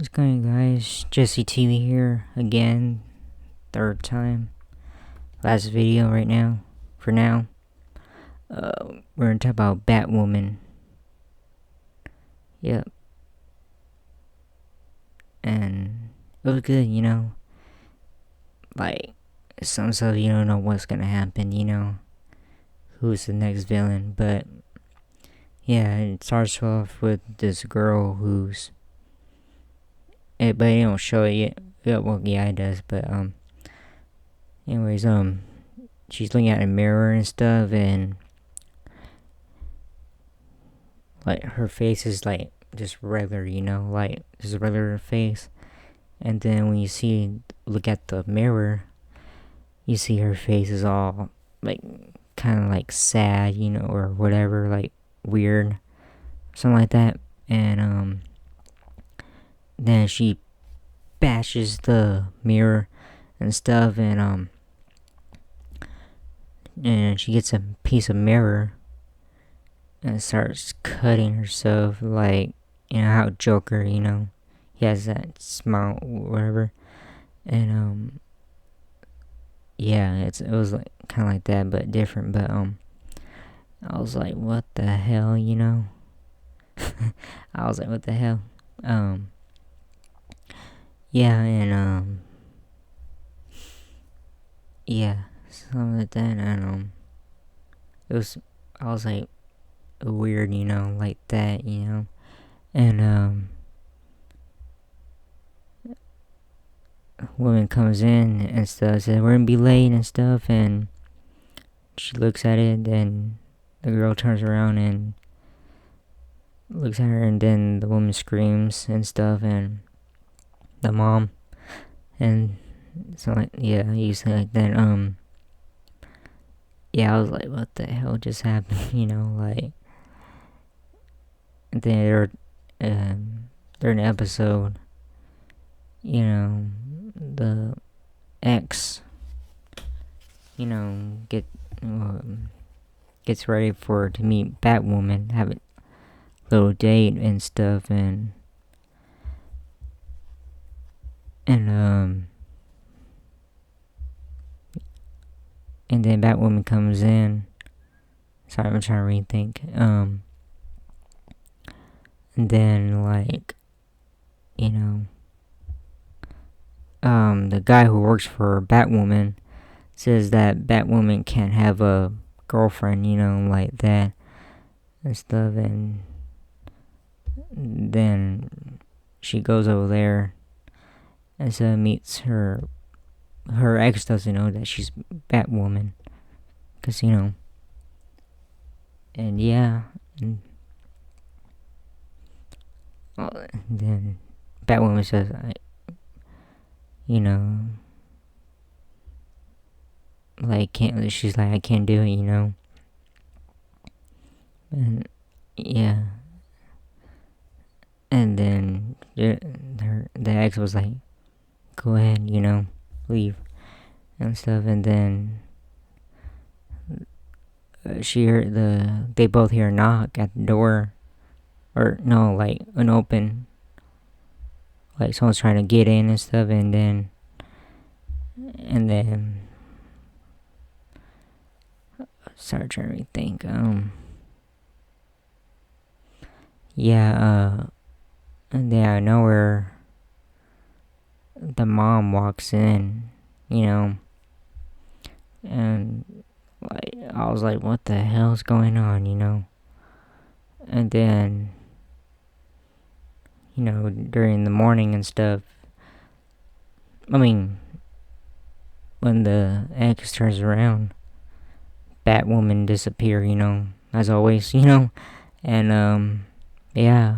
What's going on, guys? Jesse TV here again, third time. Last video right now. For now, we're gonna talk about Batwoman. Yep, and it was good, Like some stuff you don't know what's gonna happen, who's the next villain, but yeah, it starts off with this girl who's. But they don't show it yet. Yeah, well, yeah, it does, but anyways, she's looking at a mirror and stuff, and like her face is like just regular, like just a regular face. And then when look at the mirror, you see her face is all like kind of like sad, or whatever, like weird, something like that. And then she bashes the mirror and stuff, and she gets a piece of mirror and starts cutting herself, like, how Joker, he has that smile, whatever. And yeah, it was like kind of like that, but different. But I was like, what the hell, I was like, what the hell. Yeah, and yeah, something like that. And it was, I was like, weird, like that, and woman comes in and stuff, says we're gonna be late and stuff, and she looks at it, and the girl turns around and looks at her, and then the woman screams and stuff, and the mom, and so like, yeah, you say like that. Yeah, I was like, what the hell just happened, like. And then during the episode, the ex, get gets ready to meet Batwoman, have a little date and stuff, and and then Batwoman comes in. Sorry, I'm trying to rethink. And then like, the guy who works for Batwoman says that Batwoman can't have a girlfriend, like that and stuff, and then she goes over there and so meets her ex. Doesn't know that she's Batwoman, because and yeah, and then Batwoman says, like, can't, she's like, I can't do it, and yeah, and then the ex was like, go ahead, leave and stuff, and then they both hear a knock at the door, or no, like an open, like someone's trying to get in and stuff, and then start trying to think. Yeah, and then out of nowhere, the mom walks in, and like, I was like, what the hell's going on, and then, during the morning and stuff, I mean, when the ex turns around, Batwoman disappear, as always, and yeah,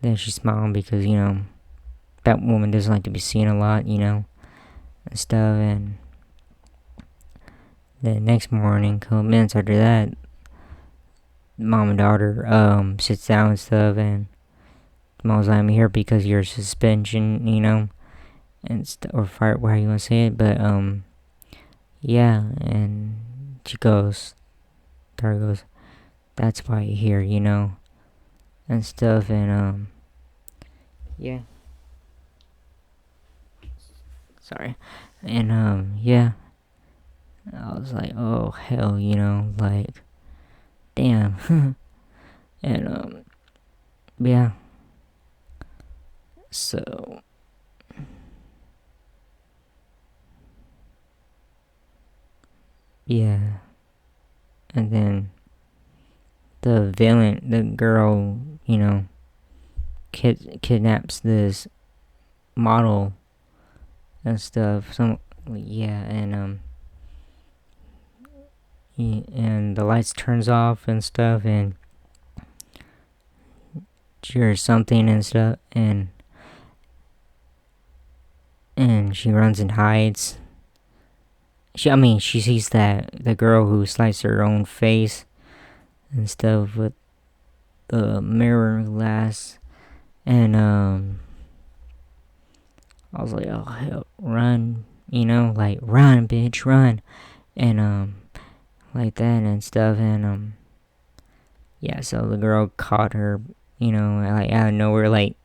then she smiled because, Batwoman doesn't like to be seen a lot, and stuff, and the next morning, a couple minutes after that, mom and daughter sits down and stuff, and mom's like, I'm here because of your suspension, and or fire, how you want to say it, but yeah, and daughter goes, that's why you're here, and stuff, and yeah, sorry. And yeah, I was like, oh hell, like damn. And yeah, so yeah, and then the villain, the girl, kidnaps this model and stuff. Yeah, and and the lights turns off and stuff, and or something and stuff, and she runs and hides. She sees that the girl who sliced her own face and stuff with the mirror glass, and I was like, oh hell, run, like run, bitch, run, and like that and stuff, and yeah, so the girl caught her, like out of nowhere, like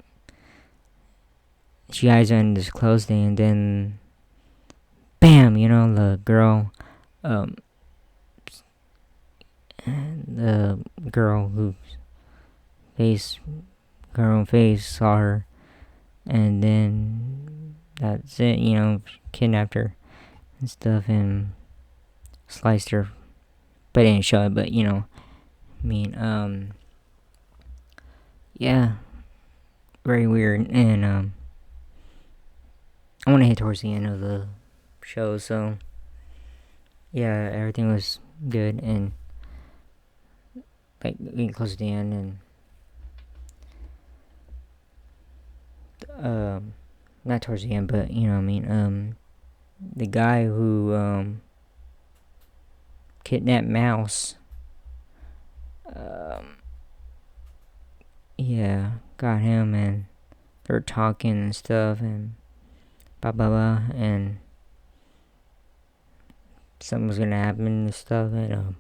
she eyes on this clothes thing, and then bam, the girl, um, the girl who face her own face saw her, and then that's it, kidnapped her and stuff and sliced her, but didn't show it, but yeah, very weird, and I want to hit towards the end of the show, so yeah, everything was good, and like getting close to the end, and not towards the end, but the guy who kidnapped Mouse, yeah, got him, and they're talking and stuff, and blah blah blah, and something was gonna happen and stuff, and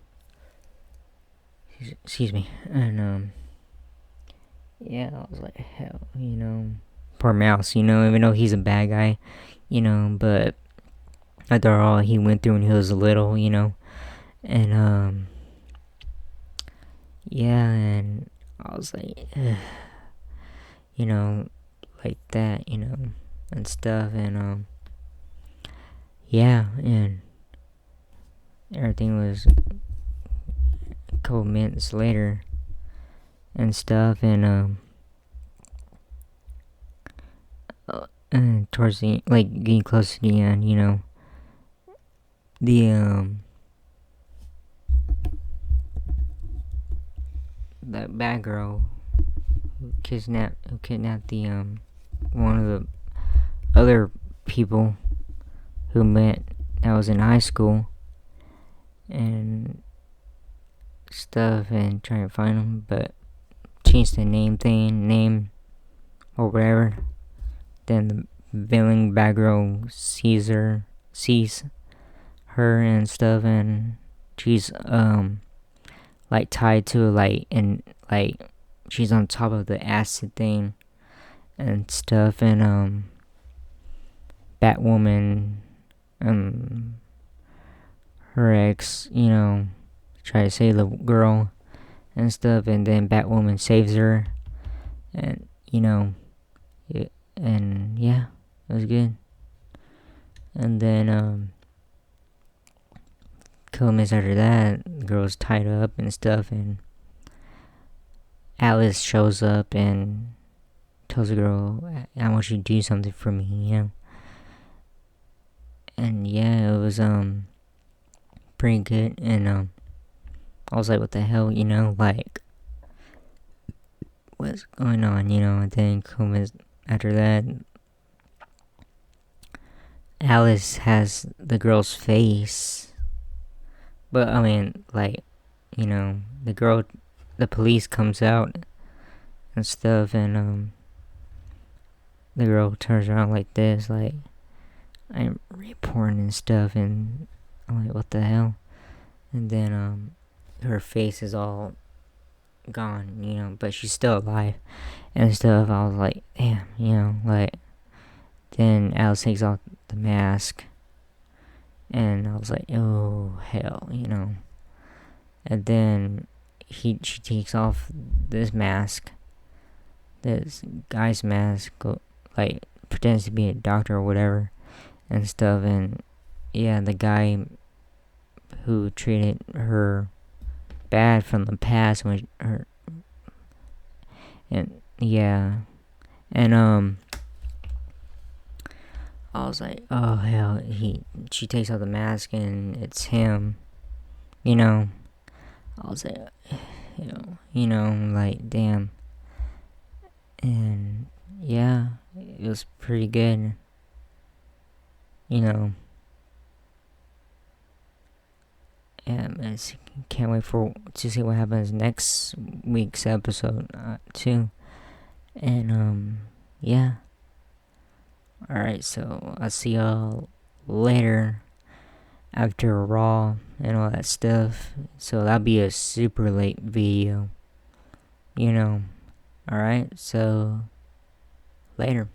excuse me, and yeah, I was like, hell, poor Mouse, even though he's a bad guy, but after all he went through when he was little, and yeah, and I was like, like that, and stuff, and yeah, and everything was a couple minutes later and stuff, and towards the, like, getting close to the end, the that bad girl who kidnapped the one of the other people who met that was in high school and stuff, and trying to find them, but changed the name or whatever. Then the villain bad girl sees her and stuff, and she's like tied to like, and like she's on top of the acid thing and stuff, and Batwoman, her ex, try to save the girl and stuff, and then Batwoman saves her, and and yeah, it was good. And then couple minutes after that, the girl's tied up and stuff, and Alice shows up and tells the girl, I want you to do something for me, and yeah, it was pretty good, and I was like, what the hell, like, what's going on, and then couple minutes after that, Alice has the girl's face, but I mean, like, the police comes out and stuff, and the girl turns around like this, like, I'm reporting and stuff, and I'm like, what the hell? And then her face is all gone, but she's still alive, and stuff. I was like, damn, like, then Alice takes off the mask, and I was like, oh hell, and then she takes off this mask, this guy's mask, like pretends to be a doctor or whatever and stuff, and yeah, the guy who treated her bad from the past when her and yeah, and I was like, oh hell, she takes off the mask and it's him, you know. I was like, like damn, and yeah, it was pretty good, you know. And I can't wait to see what happens next week's episode too. And yeah. All right, so I'll see y'all later after Raw and all that stuff. So that'll be a super late video, you know. All right, so later.